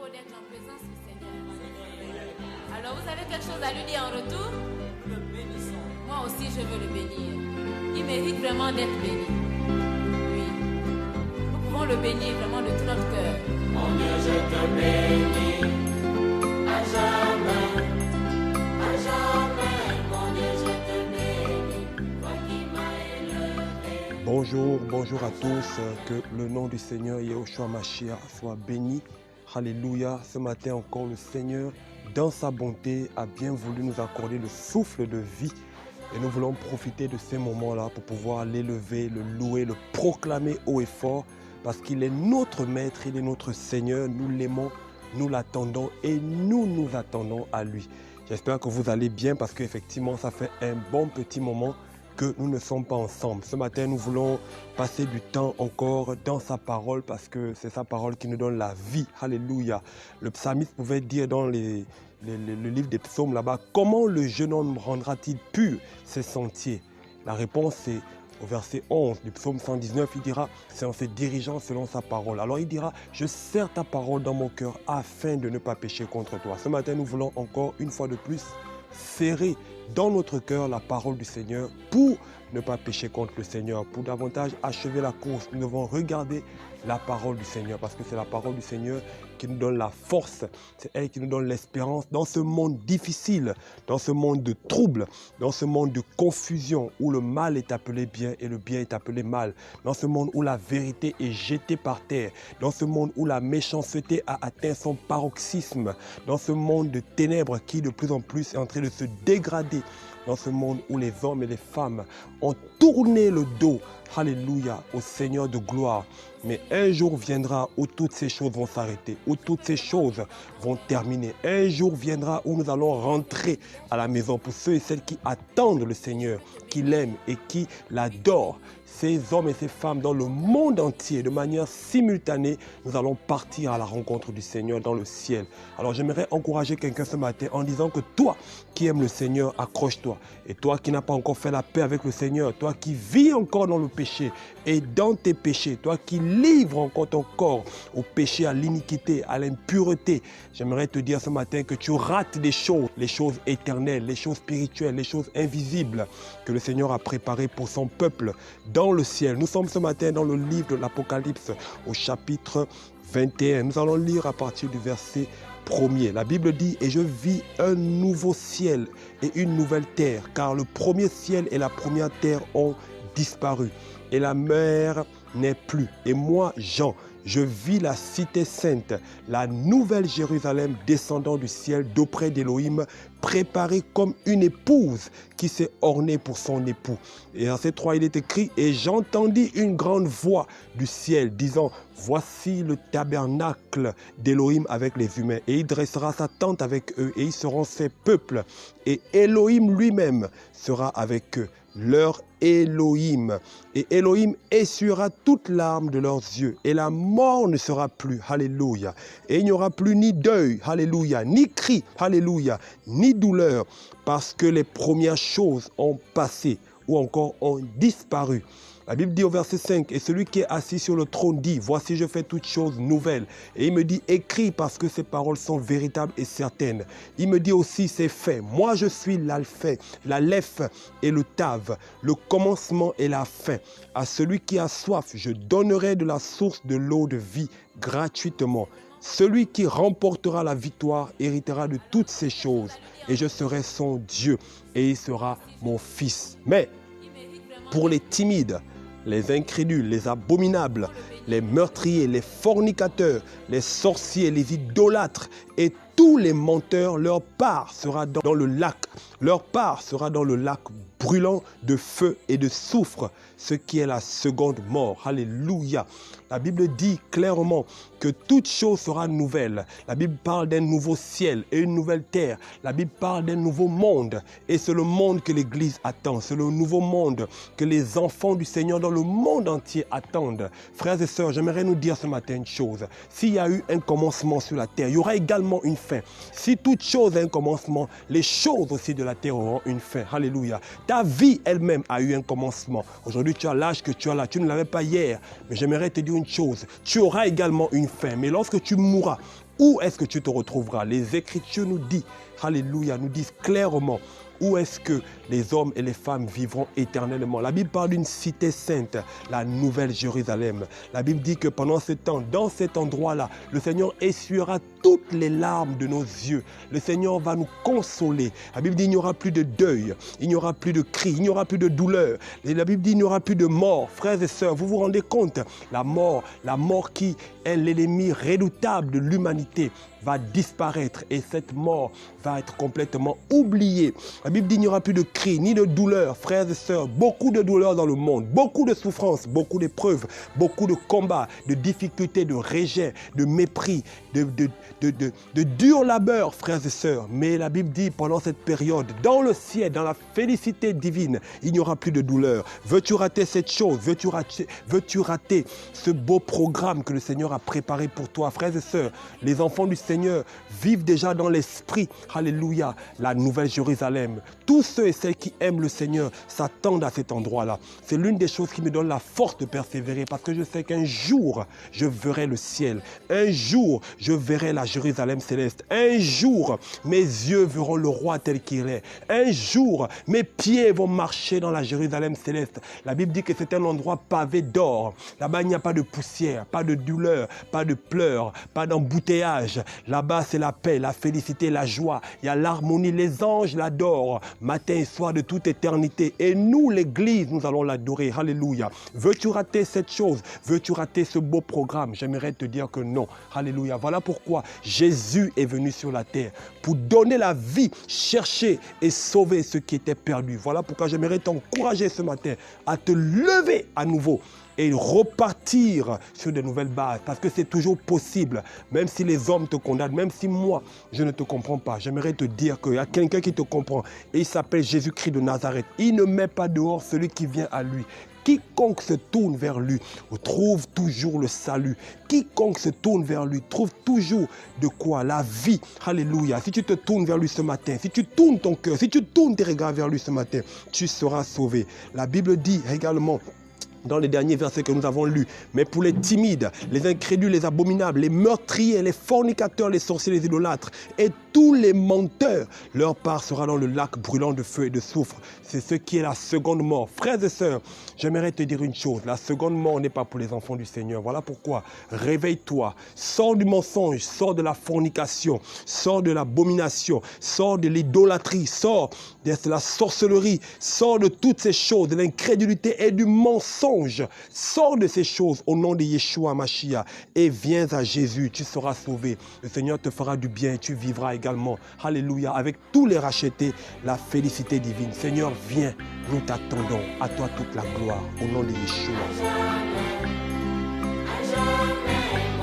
beau d'être en présence du Seigneur. Alors vous avez quelque chose à lui dire en retour? Le bénissons. Moi aussi je veux le bénir. Il mérite vraiment d'être béni. Oui. Nous pouvons le bénir vraiment de tout notre cœur. Mon Dieu, je te bénis à jamais, à jamais. Mon Dieu, je te bénis, toi qui m'as élevé. Bonjour à tous, que le nom du Seigneur Yahushua Mashiach soit béni. Alléluia, ce matin encore le Seigneur, dans sa bonté, a bien voulu nous accorder le souffle de vie. Et nous voulons profiter de ces moments-là pour pouvoir l'élever, le louer, le proclamer haut et fort, parce qu'il est notre Maître, il est notre Seigneur, nous l'aimons, nous l'attendons et nous nous attendons à lui. J'espère que vous allez bien parce qu'effectivement, ça fait un bon petit moment que nous ne sommes pas ensemble. Ce matin, nous voulons passer du temps encore dans sa parole parce que c'est sa parole qui nous donne la vie. Alléluia. Le psalmiste pouvait dire dans le livre des psaumes là-bas, comment le jeune homme rendra-t-il pur ses sentiers? La réponse est au verset 11 du psaume 119, il dira, c'est en se dirigeant selon sa parole. Alors il dira, je serre ta parole dans mon cœur afin de ne pas pécher contre toi. Ce matin, nous voulons encore une fois de plus serrer dans notre cœur la parole du Seigneur pour ne pas pécher contre le Seigneur, pour davantage achever la course. Nous devons regarder la parole du Seigneur parce que c'est la parole du Seigneur qui nous donne la force, c'est elle qui nous donne l'espérance dans ce monde difficile, dans ce monde de troubles, dans ce monde de confusion où le mal est appelé bien et le bien est appelé mal, dans ce monde où la vérité est jetée par terre, dans ce monde où la méchanceté a atteint son paroxysme, dans ce monde de ténèbres qui de plus en plus est en train de se dégrader, dans ce monde où les hommes et les femmes ont tourné le dos, alléluia, au Seigneur de gloire. Mais un jour viendra où toutes ces choses vont s'arrêter, où toutes ces choses vont terminer. Un jour viendra où nous allons rentrer à la maison pour ceux et celles qui attendent le Seigneur, qui l'aiment et qui l'adorent. Ces hommes et ces femmes dans le monde entier, de manière simultanée, nous allons partir à la rencontre du Seigneur dans le ciel. Alors j'aimerais encourager quelqu'un ce matin en disant que toi qui aimes le Seigneur, accroche-toi. Et toi qui n'as pas encore fait la paix avec le Seigneur, toi qui vis encore dans le péché et dans tes péchés, toi qui livres encore ton corps au péché, à l'iniquité, à l'impureté, j'aimerais te dire ce matin que tu rates les choses éternelles, les choses spirituelles, les choses invisibles que le Seigneur a préparées pour son peuple dans le ciel. Nous sommes ce matin dans le livre de l'Apocalypse au chapitre 21. Nous allons lire à partir du verset 1er. La Bible dit, et je vis un nouveau ciel et une nouvelle terre, car le premier ciel et la première terre ont disparu et la mer n'est plus. Et moi, Jean, je vis la cité sainte, la nouvelle Jérusalem descendant du ciel d'auprès d'Élohim, préparée comme une épouse qui s'est ornée pour son époux. Et en ces 3, il est écrit, et j'entendis une grande voix du ciel disant, voici le tabernacle d'Élohim avec les humains, et il dressera sa tente avec eux, et ils seront ses peuples, et Élohim lui-même sera avec eux, leur Élohim. Et Élohim essuiera toute larme de leurs yeux. Et la mort ne sera plus. Alléluia. Et il n'y aura plus ni deuil. Alléluia. Ni cri. Alléluia. Ni douleur. Parce que les premières choses ont passé ou encore ont disparu. La Bible dit au verset 5, et celui qui est assis sur le trône dit, voici je fais toutes choses nouvelles. Et il me dit, écris parce que ces paroles sont véritables et certaines. Il me dit aussi, c'est fait. Moi je suis l'alpha, l'aleph et le tav, le commencement et la fin. À celui qui a soif, je donnerai de la source de l'eau de vie gratuitement. Celui qui remportera la victoire héritera de toutes ces choses. Et je serai son Dieu et il sera mon fils. Mais pour les timides, les incrédules, les abominables, les meurtriers, les fornicateurs, les sorciers, les idolâtres et tous les menteurs, leur part sera dans le lac. Leur part sera dans le lac brûlant de feu et de soufre, ce qui est la seconde mort. Alléluia. La Bible dit clairement que toute chose sera nouvelle. La Bible parle d'un nouveau ciel et une nouvelle terre. La Bible parle d'un nouveau monde. Et c'est le monde que l'Église attend. C'est le nouveau monde que les enfants du Seigneur dans le monde entier attendent. Frères et sœurs, j'aimerais nous dire ce matin une chose. S'il y a eu un commencement sur la terre, il y aura également une fin. Si toute chose a un commencement, les choses aussi de la la terre auront une fin. Alléluia. Ta vie elle-même a eu un commencement. Aujourd'hui, tu as l'âge que tu as là. Tu ne l'avais pas hier. Mais j'aimerais te dire une chose. Tu auras également une fin. Mais lorsque tu mourras, où est-ce que tu te retrouveras? Les Écritures nous disent, alléluia, nous disent clairement où est-ce que les hommes et les femmes vivront éternellement. La Bible parle d'une cité sainte, la Nouvelle Jérusalem. La Bible dit que pendant ce temps, dans cet endroit-là, le Seigneur essuiera toutes les larmes de nos yeux. Le Seigneur va nous consoler. La Bible dit qu'il n'y aura plus de deuil, il n'y aura plus de cris, il n'y aura plus de douleur. Et la Bible dit qu'il n'y aura plus de mort. Frères et sœurs, vous vous rendez compte? La mort qui est l'ennemi redoutable de l'humanité, va disparaître et cette mort va être complètement oubliée. La Bible dit qu'il n'y aura plus de cris ni de douleur. Frères et sœurs, beaucoup de douleurs dans le monde, beaucoup de souffrances, beaucoup d'épreuves, beaucoup de combats, de difficultés, de rejet, de mépris, de dur labeur, frères et sœurs. Mais la Bible dit pendant cette période, dans le ciel, dans la félicité divine, il n'y aura plus de douleur. Veux-tu rater cette chose? Veux-tu rater ce beau programme que le Seigneur a préparé pour toi? Frères et sœurs, les enfants du Seigneur vivent déjà dans l'esprit, alléluia, la Nouvelle Jérusalem. Tous ceux et celles qui aiment le Seigneur s'attendent à cet endroit-là. C'est l'une des choses qui me donne la force de persévérer parce que je sais qu'un jour, je verrai le ciel. Un jour, je verrai la Jérusalem céleste. Un jour, mes yeux verront le roi tel qu'il est. Un jour, mes pieds vont marcher dans la Jérusalem céleste. La Bible dit que c'est un endroit pavé d'or. Là-bas, il n'y a pas de poussière, pas de douleur, pas de pleurs, pas d'embouteillage. Là-bas, c'est la paix, la félicité, la joie. Il y a l'harmonie. Les anges l'adorent matin et soir de toute éternité. Et nous, l'Église, nous allons l'adorer. Alléluia. Veux-tu rater cette chose? Veux-tu rater ce beau programme? J'aimerais te dire que non. Alléluia. Voilà pourquoi Jésus est venu sur la terre pour donner la vie, chercher et sauver ceux qui étaient perdus. Voilà pourquoi j'aimerais t'encourager ce matin à te lever à nouveau et repartir sur de nouvelles bases. Parce que c'est toujours possible. Même si les hommes te condamnent, même si moi, je ne te comprends pas. J'aimerais te dire qu'il y a quelqu'un qui te comprend. Et il s'appelle Jésus-Christ de Nazareth. Il ne met pas dehors celui qui vient à lui. Quiconque se tourne vers lui trouve toujours le salut. Quiconque se tourne vers lui trouve toujours de quoi? La vie. Alléluia. Si tu te tournes vers lui ce matin, si tu tournes ton cœur, si tu tournes tes regards vers lui ce matin, tu seras sauvé. La Bible dit également, dans les derniers versets que nous avons lus, mais pour les timides, les incrédules, les abominables, les meurtriers, les fornicateurs, les sorciers, les idolâtres et tous les menteurs, leur part sera dans le lac brûlant de feu et de soufre. C'est ce qui est la seconde mort. Frères et sœurs, j'aimerais te dire une chose, la seconde mort n'est pas pour les enfants du Seigneur. Voilà pourquoi, réveille-toi, sors du mensonge, sors de la fornication, sors de l'abomination, sors de l'idolâtrie, sors de la sorcellerie, sors de toutes ces choses, de l'incrédulité et du mensonge. Sors de ces choses au nom de Yeshua Mashiach et viens à Jésus, tu seras sauvé. Le Seigneur te fera du bien et tu vivras également, alléluia, avec tous les rachetés, la félicité divine. Seigneur, viens, nous t'attendons. À toi toute la gloire, au nom de Yeshua. À jamais,